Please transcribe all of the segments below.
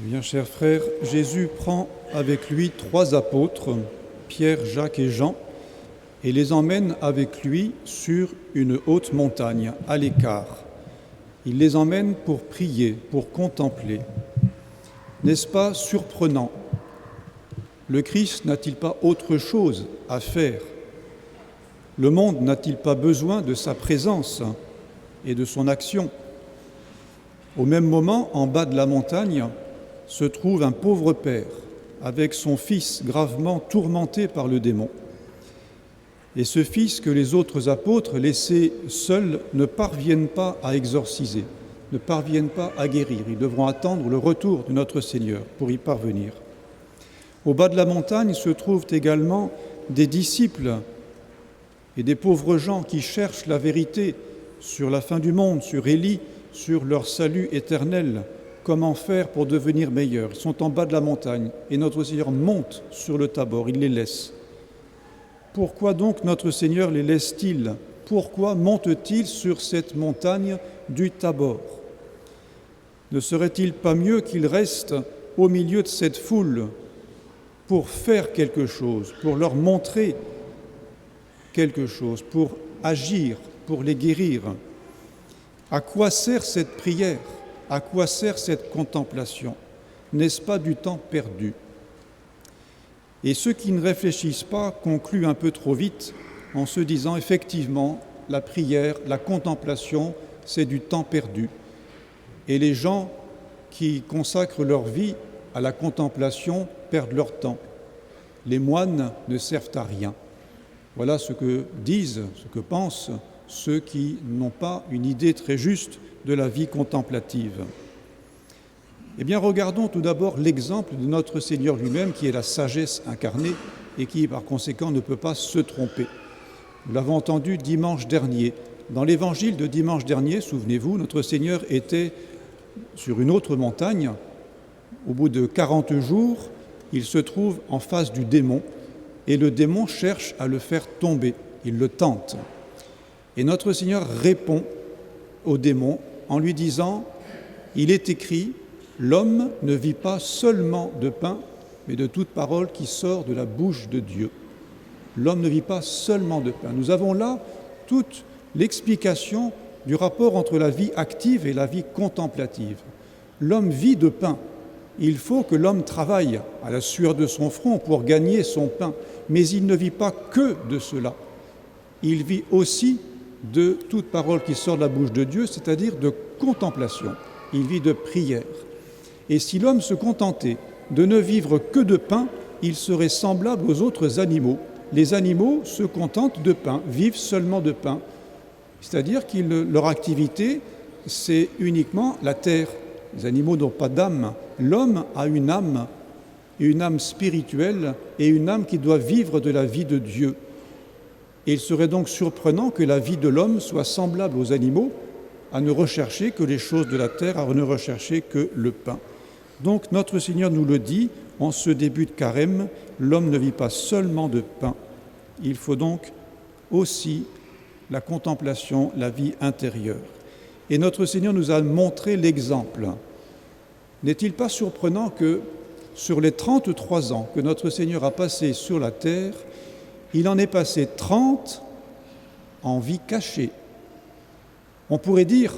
Eh bien, chers frères, Jésus prend avec lui 3 apôtres, Pierre, Jacques et Jean, et les emmène avec lui sur une haute montagne, à l'écart. Il les emmène pour prier, pour contempler. N'est-ce pas surprenant? Le Christ n'a-t-il pas autre chose à faire? Le monde n'a-t-il pas besoin de sa présence et de son action? Au même moment, en bas de la montagne, se trouve un pauvre père avec son fils gravement tourmenté par le démon. Et ce fils que les autres apôtres, laissés seuls, ne parviennent pas à exorciser, ne parviennent pas à guérir. Ils devront attendre le retour de notre Seigneur pour y parvenir. Au bas de la montagne se trouvent également des disciples et des pauvres gens qui cherchent la vérité sur la fin du monde, sur Élie, sur leur salut éternel. Comment faire pour devenir meilleurs? Ils sont en bas de la montagne et notre Seigneur monte sur le Tabor, il les laisse. Pourquoi donc notre Seigneur les laisse-t-il? Pourquoi monte-t-il sur cette montagne du Tabor? Ne serait-il pas mieux qu'il reste au milieu de cette foule pour faire quelque chose, pour leur montrer quelque chose, pour agir, pour les guérir? À quoi sert cette prière? À quoi sert cette contemplation? N'est-ce pas du temps perdu? Et ceux qui ne réfléchissent pas concluent un peu trop vite en se disant effectivement, la prière, la contemplation, c'est du temps perdu. Et les gens qui consacrent leur vie à la contemplation perdent leur temps. Les moines ne servent à rien. Voilà ce que disent, ce que pensent ceux qui n'ont pas une idée très juste de la vie contemplative. Eh bien, regardons tout d'abord l'exemple de notre Seigneur lui-même, qui est la sagesse incarnée et qui, par conséquent, ne peut pas se tromper. Nous l'avons entendu dimanche dernier. Dans l'évangile de dimanche dernier, souvenez-vous, notre Seigneur était sur une autre montagne. Au bout de 40 jours, il se trouve en face du démon et le démon cherche à le faire tomber. Il le tente. Et notre Seigneur répond au démon en lui disant « Il est écrit, l'homme ne vit pas seulement de pain, mais de toute parole qui sort de la bouche de Dieu. » L'homme ne vit pas seulement de pain. Nous avons là toute l'explication du rapport entre la vie active et la vie contemplative. L'homme vit de pain. Il faut que l'homme travaille à la sueur de son front pour gagner son pain, mais il ne vit pas que de cela. Il vit aussi de toute parole qui sort de la bouche de Dieu, c'est-à-dire de contemplation. Il vit de prière. Et si l'homme se contentait de ne vivre que de pain, il serait semblable aux autres animaux. Les animaux se contentent de pain, vivent seulement de pain. C'est-à-dire que leur activité, c'est uniquement la terre. Les animaux n'ont pas d'âme. L'homme a une âme spirituelle et une âme qui doit vivre de la vie de Dieu. Et il serait donc surprenant que la vie de l'homme soit semblable aux animaux, à ne rechercher que les choses de la terre, à ne rechercher que le pain. Donc notre Seigneur nous le dit en ce début de carême, l'homme ne vit pas seulement de pain. Il faut donc aussi la contemplation, la vie intérieure. Et notre Seigneur nous a montré l'exemple. N'est-il pas surprenant que sur les 33 ans que notre Seigneur a passé sur la terre, il en est passé 30 en vie cachée. On pourrait dire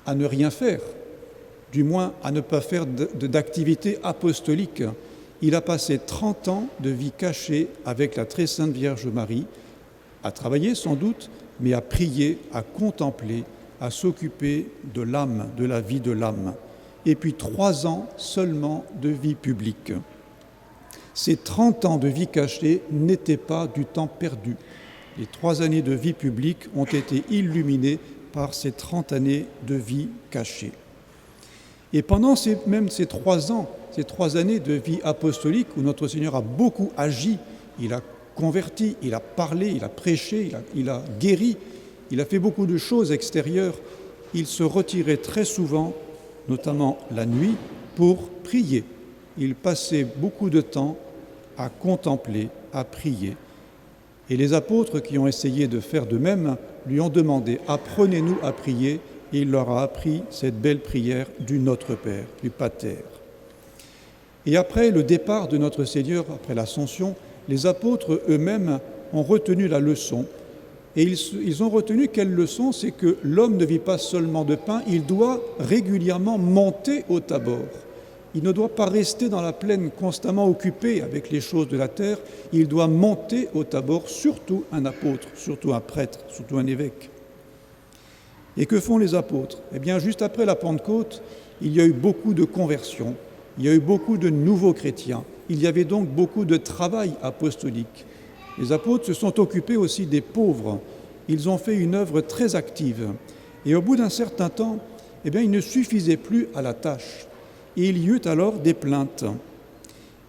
à ne rien faire, du moins à ne pas faire d'activité apostolique. Il a passé 30 ans de vie cachée avec la très sainte Vierge Marie, à travailler sans doute, mais à prier, à contempler, à s'occuper de l'âme, de la vie de l'âme. Et puis 3 ans seulement de vie publique. Ces 30 ans de vie cachée n'étaient pas du temps perdu. Les 3 années de vie publique ont été illuminées par ces 30 années de vie cachée. Et pendant ces 3 ans, ces 3 années de vie apostolique où notre Seigneur a beaucoup agi, il a converti, il a parlé, il a prêché, il a guéri, il a fait beaucoup de choses extérieures, il se retirait très souvent, notamment la nuit, pour prier. Il passait beaucoup de temps à contempler, à prier. Et les apôtres qui ont essayé de faire de même lui ont demandé « Apprenez-nous à prier » et il leur a appris cette belle prière du Notre Père, du Pater. Et après le départ de notre Seigneur, après l'Ascension, les apôtres eux-mêmes ont retenu la leçon. Et ils ont retenu quelle leçon? C'est que l'homme ne vit pas seulement de pain, il doit régulièrement monter au Tabor. Il ne doit pas rester dans la plaine constamment occupé avec les choses de la terre, il doit monter au Tabor, surtout un apôtre, surtout un prêtre, surtout un évêque. Et que font les apôtres? Eh bien, juste après la Pentecôte, il y a eu beaucoup de conversions, il y a eu beaucoup de nouveaux chrétiens, il y avait donc beaucoup de travail apostolique. Les apôtres se sont occupés aussi des pauvres, ils ont fait une œuvre très active. Et au bout d'un certain temps, eh bien, il ne suffisait plus à la tâche. Et il y eut alors des plaintes.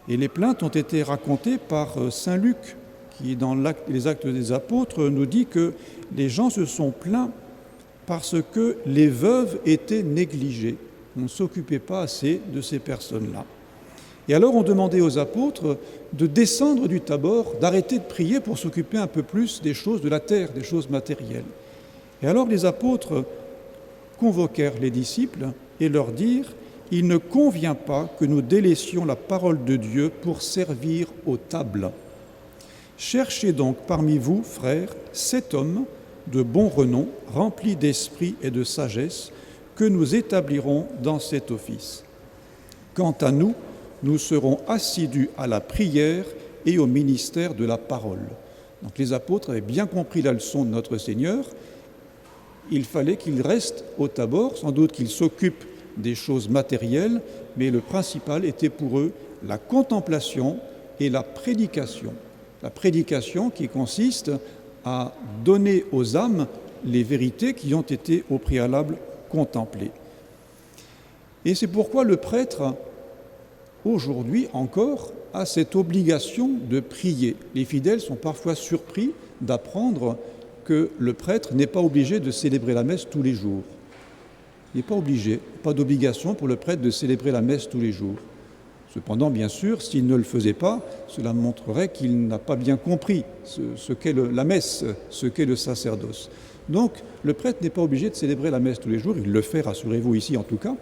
Et les plaintes ont été racontées par saint Luc, qui dans les Actes des Apôtres nous dit que les gens se sont plaints parce que les veuves étaient négligées. On ne s'occupait pas assez de ces personnes-là. Et alors on demandait aux apôtres de descendre du Tabor, d'arrêter de prier pour s'occuper un peu plus des choses de la terre, des choses matérielles. Et alors les apôtres convoquèrent les disciples et leur dirent: il ne convient pas que nous délaissions la parole de Dieu pour servir aux tables. Cherchez donc parmi vous, frères, 7 hommes de bon renom, remplis d'esprit et de sagesse, que nous établirons dans cet office. Quant à nous, nous serons assidus à la prière et au ministère de la parole. Donc les apôtres avaient bien compris la leçon de notre Seigneur. Il fallait qu'ils restent au Tabor, sans doute qu'ils s'occupent des choses matérielles, mais le principal était pour eux la contemplation et la prédication. La prédication qui consiste à donner aux âmes les vérités qui ont été au préalable contemplées. Et c'est pourquoi le prêtre, aujourd'hui encore, a cette obligation de prier. Les fidèles sont parfois surpris d'apprendre que le prêtre n'est pas obligé de célébrer la messe tous les jours. Il n'est pas obligé, pas d'obligation pour le prêtre de célébrer la messe tous les jours. Cependant, bien sûr, s'il ne le faisait pas, cela montrerait qu'il n'a pas bien compris ce qu'est la messe, ce qu'est le sacerdoce. Donc, le prêtre n'est pas obligé de célébrer la messe tous les jours, il le fait, rassurez-vous, ici en tout cas.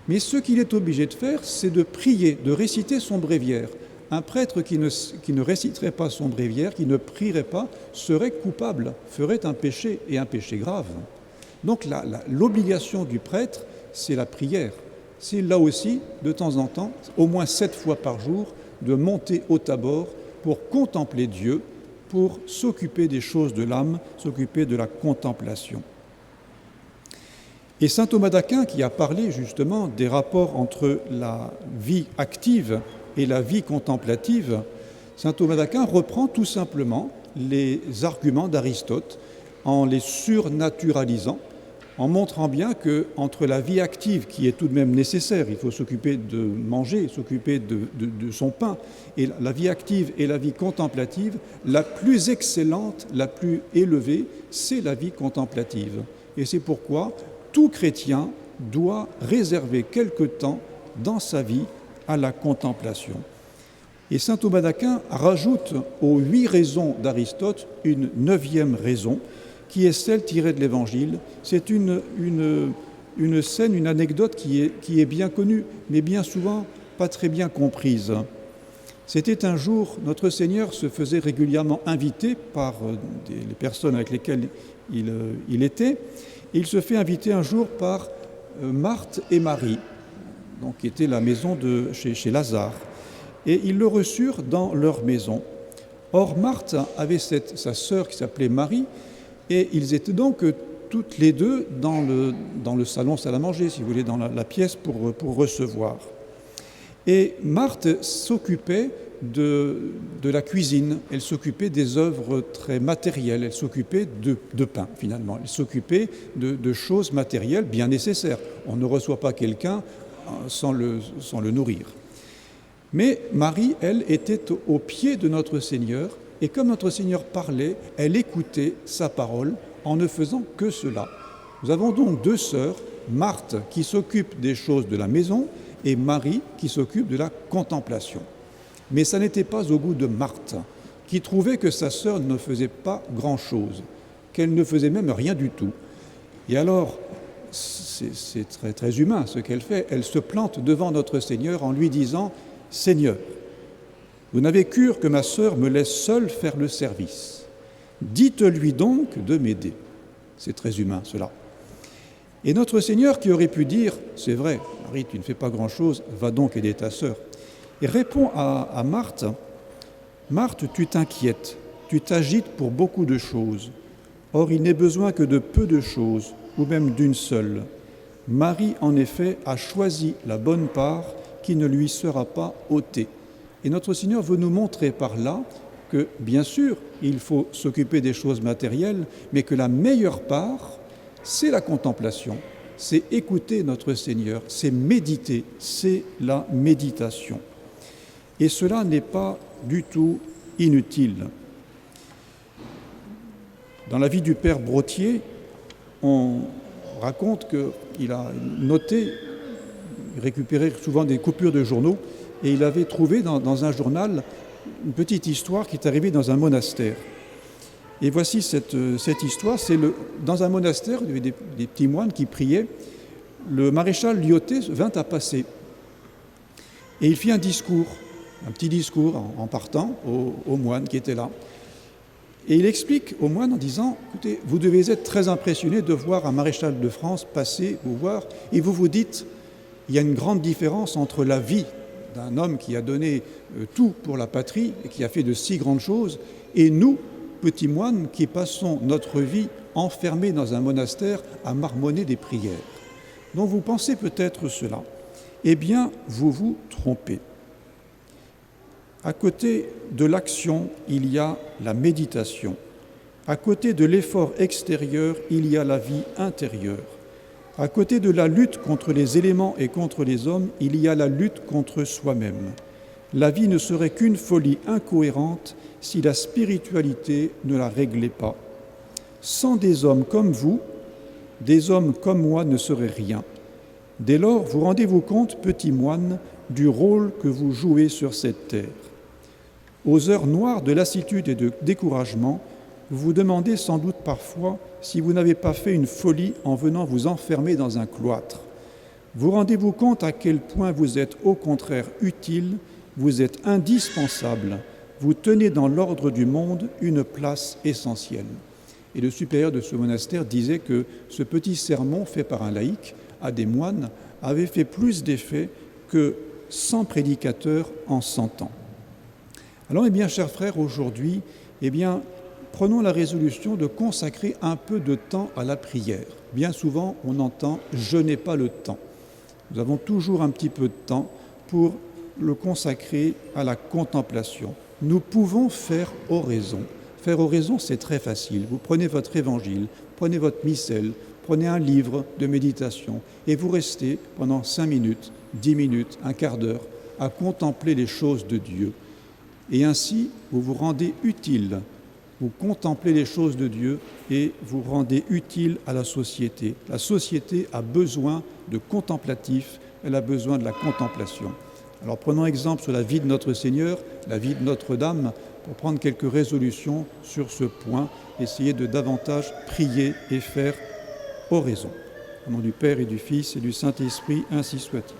Mais ce qu'il est obligé de faire, c'est de prier, de réciter son bréviaire. Un prêtre qui ne réciterait pas son bréviaire, qui ne prierait pas, serait coupable, ferait un péché, et un péché grave. Donc l'obligation du prêtre, c'est la prière. C'est là aussi, de temps en temps, au moins 7 fois par jour, de monter au Tabor pour contempler Dieu, pour s'occuper des choses de l'âme, s'occuper de la contemplation. Et saint Thomas d'Aquin, qui a parlé justement des rapports entre la vie active et la vie contemplative, saint Thomas d'Aquin reprend tout simplement les arguments d'Aristote en les surnaturalisant, en montrant bien qu'entre la vie active, qui est tout de même nécessaire, il faut s'occuper de manger, s'occuper de son pain, et la vie active et la vie contemplative, la plus excellente, la plus élevée, c'est la vie contemplative. Et c'est pourquoi tout chrétien doit réserver quelque temps dans sa vie à la contemplation. Et saint Thomas d'Aquin rajoute aux 8 raisons d'Aristote une 9e raison, qui est celle tirée de l'Évangile. C'est une scène, une anecdote qui est bien connue, mais bien souvent pas très bien comprise. C'était un jour, notre Seigneur se faisait régulièrement inviter par les personnes avec lesquelles il était. Il se fait inviter un jour par Marthe et Marie, donc, qui était la maison chez Lazare. Et ils le reçurent dans leur maison. Or, Marthe avait sa sœur qui s'appelait Marie, et ils étaient donc toutes les deux dans le salon salle à manger, si vous voulez, dans la pièce pour recevoir. Et Marthe s'occupait de la cuisine, elle s'occupait des œuvres très matérielles, elle s'occupait de pain finalement, elle s'occupait de choses matérielles bien nécessaires. On ne reçoit pas quelqu'un sans le nourrir. Mais Marie, elle, était au pied de notre Seigneur, et comme notre Seigneur parlait, elle écoutait sa parole en ne faisant que cela. Nous avons donc 2 sœurs, Marthe qui s'occupe des choses de la maison et Marie qui s'occupe de la contemplation. Mais ça n'était pas au goût de Marthe, qui trouvait que sa sœur ne faisait pas grand-chose, qu'elle ne faisait même rien du tout. Et alors, c'est très, très humain ce qu'elle fait, elle se plante devant notre Seigneur en lui disant: « Seigneur, vous n'avez cure que ma sœur me laisse seule faire le service. Dites-lui donc de m'aider. » C'est très humain, cela. Et notre Seigneur qui aurait pu dire « C'est vrai, Marie, tu ne fais pas grand-chose, va donc aider ta sœur. » Il répond à Marthe « Marthe, tu t'inquiètes, tu t'agites pour beaucoup de choses. Or, il n'est besoin que de peu de choses, ou même d'une seule. Marie, en effet, a choisi la bonne part qui ne lui sera pas ôtée. » Et notre Seigneur veut nous montrer par là que, bien sûr, il faut s'occuper des choses matérielles, mais que la meilleure part, c'est la contemplation, c'est écouter notre Seigneur, c'est méditer, c'est la méditation. Et cela n'est pas du tout inutile. Dans la vie du père Brottier, on raconte qu'il a noté, récupéré souvent des coupures de journaux, et il avait trouvé dans un journal une petite histoire qui est arrivée dans un monastère. Et voici cette histoire, c'est dans un monastère, il y avait des petits moines qui priaient, le maréchal Lyautey vint à passer. Et il fit un petit discours en partant aux moines qui étaient là. Et il explique aux moines en disant, écoutez, vous devez être très impressionnés de voir un maréchal de France passer, vous voir, et vous vous dites, il y a une grande différence entre la vie d'un homme qui a donné tout pour la patrie et qui a fait de si grandes choses, et nous, petits moines, qui passons notre vie enfermés dans un monastère à marmonner des prières. Donc vous pensez peut-être cela. Eh bien, vous vous trompez. À côté de l'action, il y a la méditation. À côté de l'effort extérieur, il y a la vie intérieure. À côté de la lutte contre les éléments et contre les hommes, il y a la lutte contre soi-même. La vie ne serait qu'une folie incohérente si la spiritualité ne la réglait pas. Sans des hommes comme vous, des hommes comme moi ne seraient rien. Dès lors, vous rendez-vous compte, petits moines, du rôle que vous jouez sur cette terre. Aux heures noires de lassitude et de découragement, vous vous demandez sans doute parfois si vous n'avez pas fait une folie en venant vous enfermer dans un cloître. Vous rendez-vous compte à quel point vous êtes au contraire utile, vous êtes indispensable, vous tenez dans l'ordre du monde une place essentielle. Et le supérieur de ce monastère disait que ce petit sermon fait par un laïc à des moines avait fait plus d'effet que 100 prédicateurs en 100 ans. Alors, chers frères, aujourd'hui, prenons la résolution de consacrer un peu de temps à la prière. Bien souvent, on entend « je n'ai pas le temps ». Nous avons toujours un petit peu de temps pour le consacrer à la contemplation. Nous pouvons faire oraison. Faire oraison, c'est très facile. Vous prenez votre évangile, prenez votre missel, prenez un livre de méditation et vous restez pendant 5 minutes, 10 minutes, un quart d'heure à contempler les choses de Dieu. Et ainsi, vous vous rendez utile. Vous contemplez les choses de Dieu et vous rendez utile à la société. La société a besoin de contemplatifs, elle a besoin de la contemplation. Alors prenons exemple sur la vie de notre Seigneur, la vie de Notre-Dame, pour prendre quelques résolutions sur ce point, essayer de davantage prier et faire oraison. Au nom du Père et du Fils et du Saint-Esprit, ainsi soit-il.